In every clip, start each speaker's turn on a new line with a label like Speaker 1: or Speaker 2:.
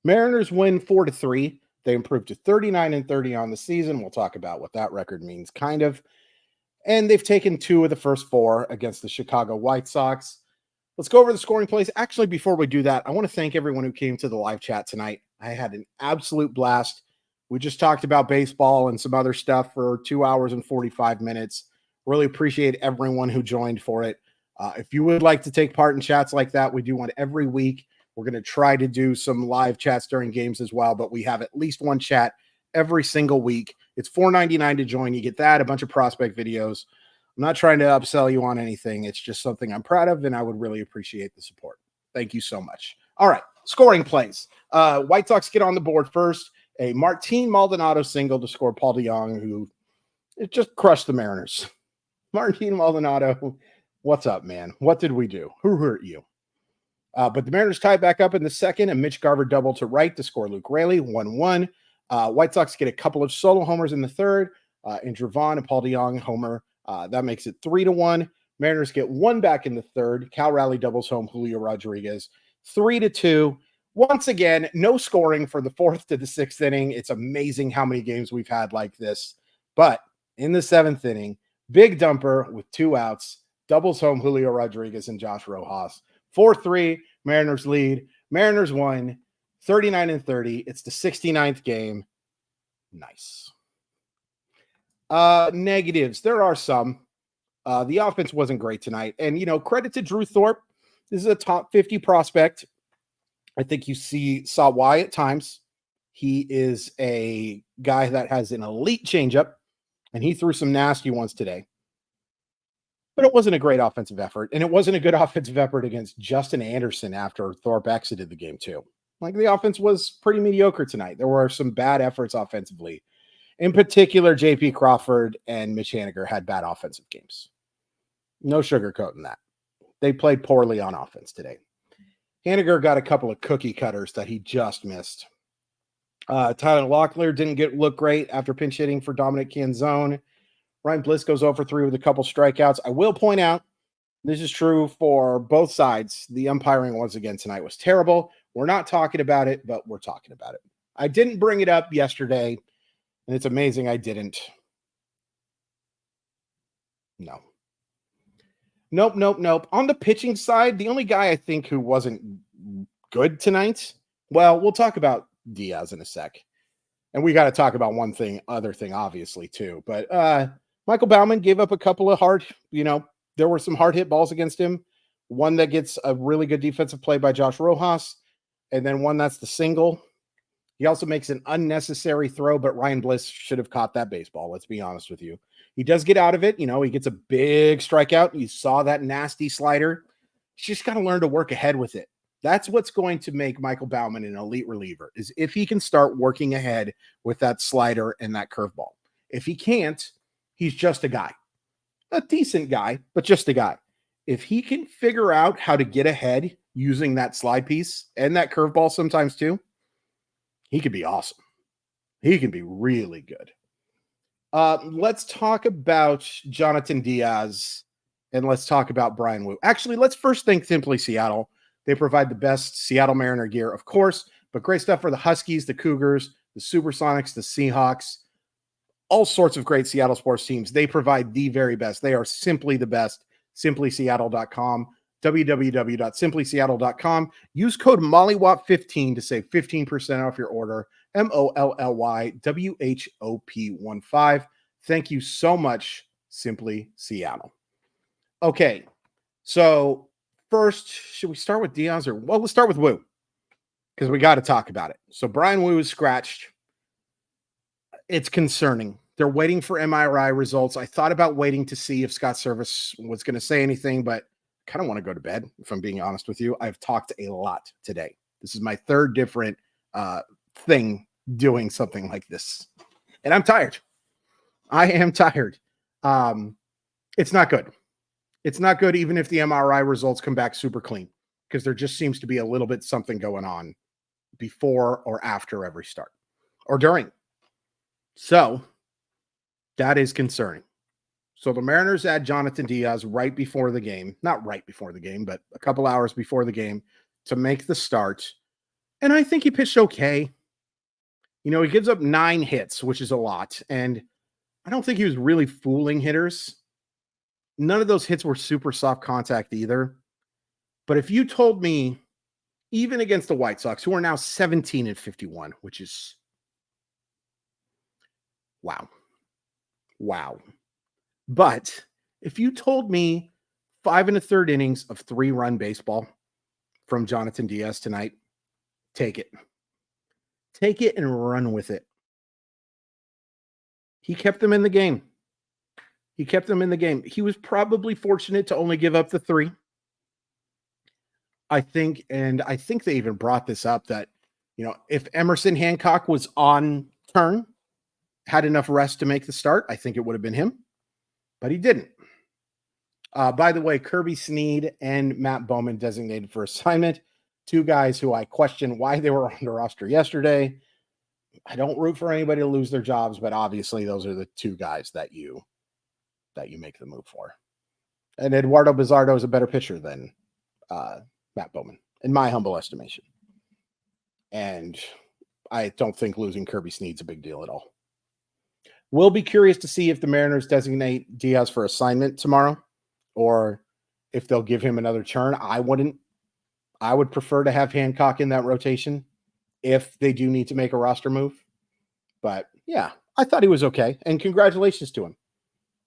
Speaker 1: Mariners win 4-3. They improved to 39-30 on the season. We'll talk about what that record means, kind of. And they've taken 2 of the first 4 against the Chicago White Sox. Let's go over the scoring plays. Actually, before we do that, I want to thank everyone who came to the live chat tonight. I had an absolute blast. We just talked about baseball and some other stuff for 2 hours and 45 minutes. Really appreciate everyone who joined for it. If you would like to take part in chats like that, we do one every week. We're going to try to do some live chats during games as well, but we have at least one chat every single week. It's $4.99 to join. You get that, a bunch of prospect videos. I'm not trying to upsell you on anything. It's just something I'm proud of, and I would really appreciate the support. Thank you so much. All right, scoring plays. White Sox get on the board first. A Martin Maldonado single to score Paul DeJong, who it just crushed the Mariners. Martin Maldonado, what's up, man? What did we do? Who hurt you? But the Mariners tie back up in the second, and Mitch Garver double to right to score Luke Raley, 1-1. White Sox get a couple of solo homers in the third. Andrew Vaughn and Paul DeJong homer. That makes it 3-1. Mariners get 1 back in the third. Cal Raleigh doubles home Julio Rodriguez, 3-2. Once again, no scoring for the 4th to the 6th inning. It's amazing how many games we've had like this. But in the 7th inning, big dumper with 2 outs, doubles home Julio Rodriguez and Josh Rojas. 4-3, Mariners lead. Mariners won 39-30. It's the 69th game. Nice. Negatives. There are some. The offense wasn't great tonight. And, credit to Drew Thorpe. This is a top 50 prospect. I think you saw why at times. He is a guy that has an elite changeup, and he threw some nasty ones today. But it wasn't a great offensive effort, and it wasn't a good offensive effort against Justin Anderson after Thorpe exited the game too. Like, the offense was pretty mediocre tonight. There were some bad efforts offensively. In particular, J.P. Crawford and Mitch Haniger had bad offensive games. No sugarcoating that. They played poorly on offense today. Haniger got a couple of cookie cutters that he just missed. Tyler Locklear didn't look great after pinch hitting for Dominic Canzone. Ryan Bliss goes 0 for 3 with a couple strikeouts. I will point out, this is true for both sides. The umpiring once again tonight was terrible. We're not talking about it, but we're talking about it. I didn't bring it up yesterday, and it's amazing I didn't. No. Nope. On the pitching side, the only guy I think who wasn't good tonight, well, we'll talk about Diaz in a sec. And we got to talk about other thing, obviously, too. But Michael Baumann gave up a couple of there were some hard hit balls against him. One that gets a really good defensive play by Josh Rojas, and then one that's the single. He also makes an unnecessary throw, but Ryan Bliss should have caught that baseball. Let's be honest with you. He does get out of it. He gets a big strikeout. You saw that nasty slider. He's just got to learn to work ahead with it. That's what's going to make Michael Baumann an elite reliever, is if he can start working ahead with that slider and that curveball. If he can't, he's just a guy. A decent guy, but just a guy. If he can figure out how to get ahead using that slide piece and that curveball sometimes too, he could be awesome. He can be really good. Let's talk about Jhonatan Diaz, and let's talk about Bryan Wood. Actually, let's first thank Simply Seattle. They provide the best Seattle Mariner gear, of course, but great stuff for the Huskies, the Cougars, the Supersonics, the Seahawks, all sorts of great Seattle sports teams. They provide the very best. They are simply the best. SimplySeattle.com, www.simplyseattle.com. Use code MOLLYWOP15 to save 15% off your order. MOLLYWHOP15. Thank you so much, Simply Seattle. Okay, so first, should we start with Diaz let's start with Woo, because we got to talk about it. So Bryan Woo is scratched. It's concerning. They're waiting for MRI results. I thought about waiting to see if Scott Service was going to say anything, but I kind of want to go to bed, if I'm being honest with you. I've talked a lot today. This is my third different thing doing something like this. And I'm tired. I am tired. It's not good. It's not good even if the MRI results come back super clean, because there just seems to be a little bit something going on before or after every start or during. So that is concerning. So the Mariners add Jhonatan Diaz right before the game, not right before the game, but a couple hours before the game to make the start. And I think he pitched okay. He gives up 9 hits, which is a lot. And I don't think he was really fooling hitters. None of those hits were super soft contact either. But if you told me, even against the White Sox, who are now 17-51, which is wow. Wow. But if you told me 5 1/3 innings of 3-run baseball from Jhonatan Diaz tonight, take it. Take it and run with it. He kept them in the game. He kept them in the game. He was probably fortunate to only give up the 3. I think they even brought this up that, if Emerson Hancock was on turn, had enough rest to make the start, I think it would have been him, but he didn't. By the way, Kirby Snead and Matt Bowman designated for assignment. 2 guys who I question why they were on the roster yesterday. I don't root for anybody to lose their jobs, but obviously those are the 2 guys that you make the move for. And Eduardo Bizardo is a better pitcher than Matt Bowman, in my humble estimation. And I don't think losing Kirby Snead's a big deal at all. We'll be curious to see if the Mariners designate Diaz for assignment tomorrow, or if they'll give him another turn. I wouldn't. I would prefer to have Hancock in that rotation if they do need to make a roster move. But yeah, I thought he was okay. And congratulations to him.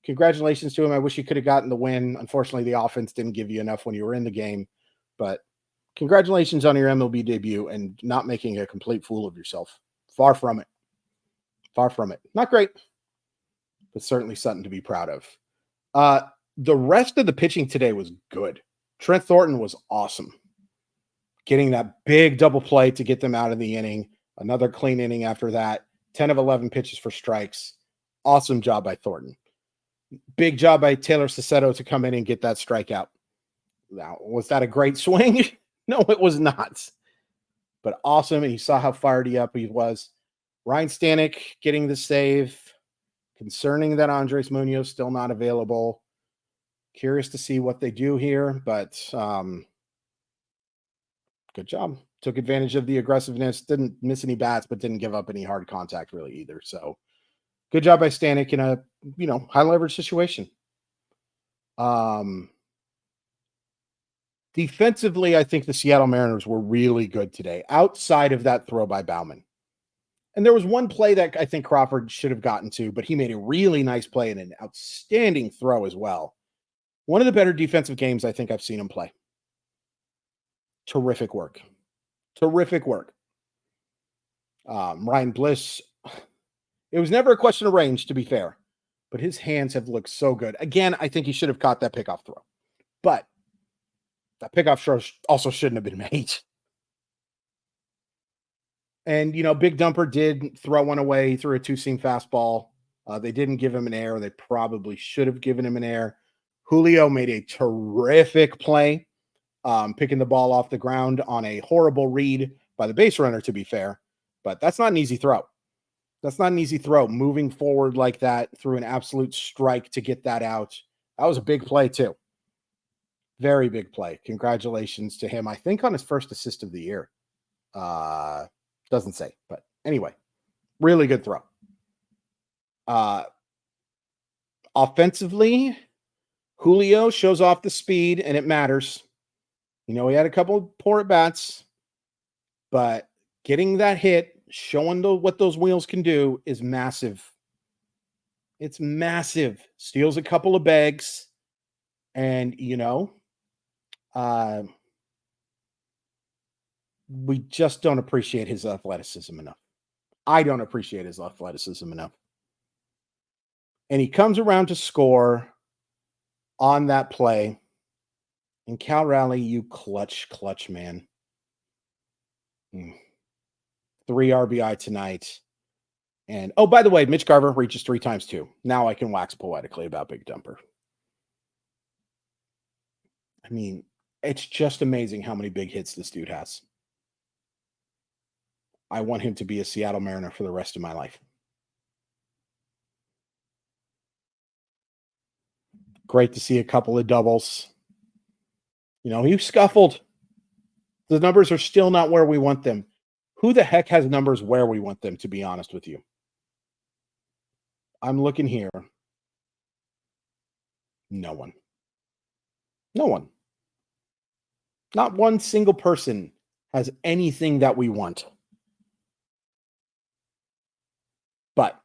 Speaker 1: Congratulations to him. I wish he could have gotten the win. Unfortunately, the offense didn't give you enough when you were in the game. But congratulations on your MLB debut and not making a complete fool of yourself. Far from it. Far from it. Not great, but certainly something to be proud of. The rest of the pitching today was good. Trent Thornton was awesome. Getting that big double play to get them out of the inning. Another clean inning after that. 10 of 11 pitches for strikes. Awesome job by Thornton. Big job by Taylor Sassetto to come in and get that strikeout. Now, was that a great swing? No, it was not. But awesome. And you saw how fired up he was. Ryan Stanek getting the save. Concerning that Andres Munoz still not available. Curious to see what they do here, but good job. Took advantage of the aggressiveness. Didn't miss any bats, but didn't give up any hard contact really either. So good job by Stanek in a high leverage situation. Defensively, I think the Seattle Mariners were really good today, outside of that throw by Baumann. And there was one play that I think Crawford should have gotten to, but he made a really nice play and an outstanding throw as well. One of the better defensive games I think I've seen him play. Terrific work. Terrific work. Ryan Bliss, it was never a question of range, to be fair, but his hands have looked so good. Again, I think he should have caught that pickoff throw, but that pickoff throw also shouldn't have been made. And, Big Dumper did throw one away through a 2-seam fastball. They didn't give him an error. They probably should have given him an error. Julio made a terrific play, picking the ball off the ground on a horrible read by the base runner, to be fair. But that's not an easy throw. That's not an easy throw. Moving forward like that through an absolute strike to get that out. That was a big play, too. Very big play. Congratulations to him. I think on his first assist of the year. Doesn't say, but anyway, really good throw. Offensively, Julio shows off the speed, and it matters. He had a couple of poor at-bats, but getting that hit, showing what those wheels can do is massive. It's massive. Steals a couple of bags, and, we just don't appreciate his athleticism enough. I don't appreciate his athleticism enough. And he comes around to score on that play. And Cal Raleigh, you clutch man. 3 RBI tonight. And, oh, by the way, Mitch Garver reaches 3 times too. Now I can wax poetically about Big Dumper. I mean, it's just amazing how many big hits this dude has. I want him to be a Seattle Mariner for the rest of my life. Great to see a couple of doubles. He scuffled. The numbers are still not where we want them. Who the heck has numbers where we want them, to be honest with you? I'm looking here. No one. No one. Not one single person has anything that we want. But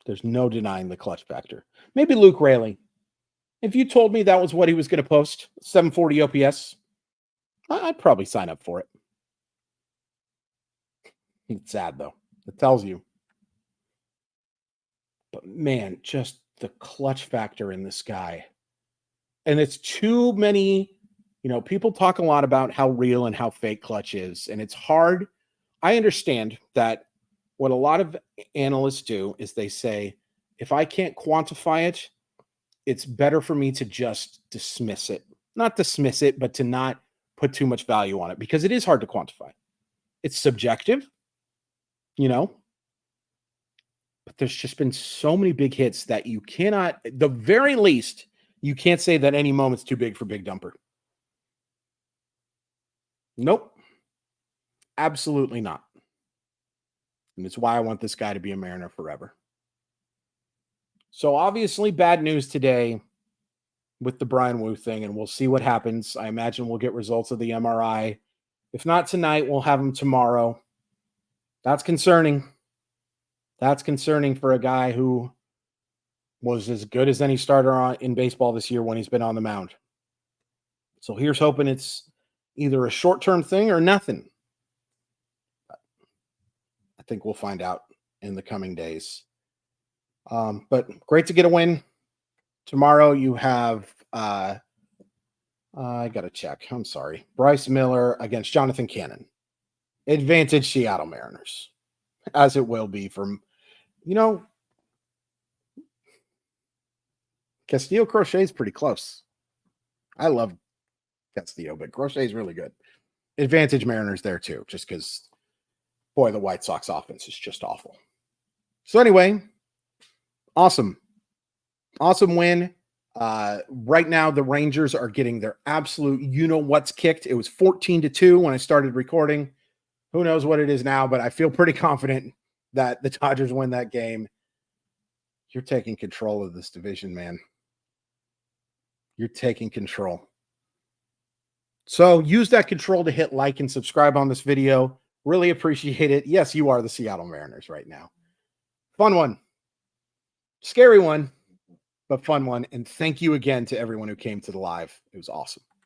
Speaker 1: there's no denying the clutch factor. Maybe Luke Raley. If you told me that was what he was going to post, 740 OPS, I'd probably sign up for it. It's sad, though. It tells you. But man, just the clutch factor in this guy. And it's too many, people talk a lot about how real and how fake clutch is. And it's hard. I understand that what a lot of analysts do is they say, if I can't quantify it, it's better for me to just dismiss it. Not dismiss it, but to not put too much value on it because it is hard to quantify. It's subjective, but there's just been so many big hits that you cannot, at the very least, you can't say that any moment's too big for Big Dumper. Nope. Absolutely not. And it's why I want this guy to be a Mariner forever. So obviously bad news today with the Bryan Wood thing, and we'll see what happens. I imagine we'll get results of the MRI. If not tonight, we'll have them tomorrow. That's concerning. That's concerning for a guy who was as good as any starter in baseball this year when he's been on the mound. So here's hoping it's either a short-term thing or nothing. I think we'll find out in the coming days. But great to get a win. Tomorrow you have, I got to check. I'm sorry. Bryce Miller against Jonathan Cannon. Advantage Seattle Mariners, as it will be from, Castillo Crochet is pretty close. I love Castillo, but Crochet is really good. Advantage Mariners there too, just because, boy, the White Sox offense is just awful. So anyway, awesome win. Right now, the Rangers are getting their absolute what's kicked. It was 14-2 when I started recording. Who knows what it is now, but I feel pretty confident that the Dodgers win that game. You're taking control of this division, man. You're taking control. So use that control to hit like and subscribe on this video. Really appreciate it. Yes, you are the Seattle Mariners right now. Fun one. Scary one, but fun one. And thank you again to everyone who came to the live. It was awesome.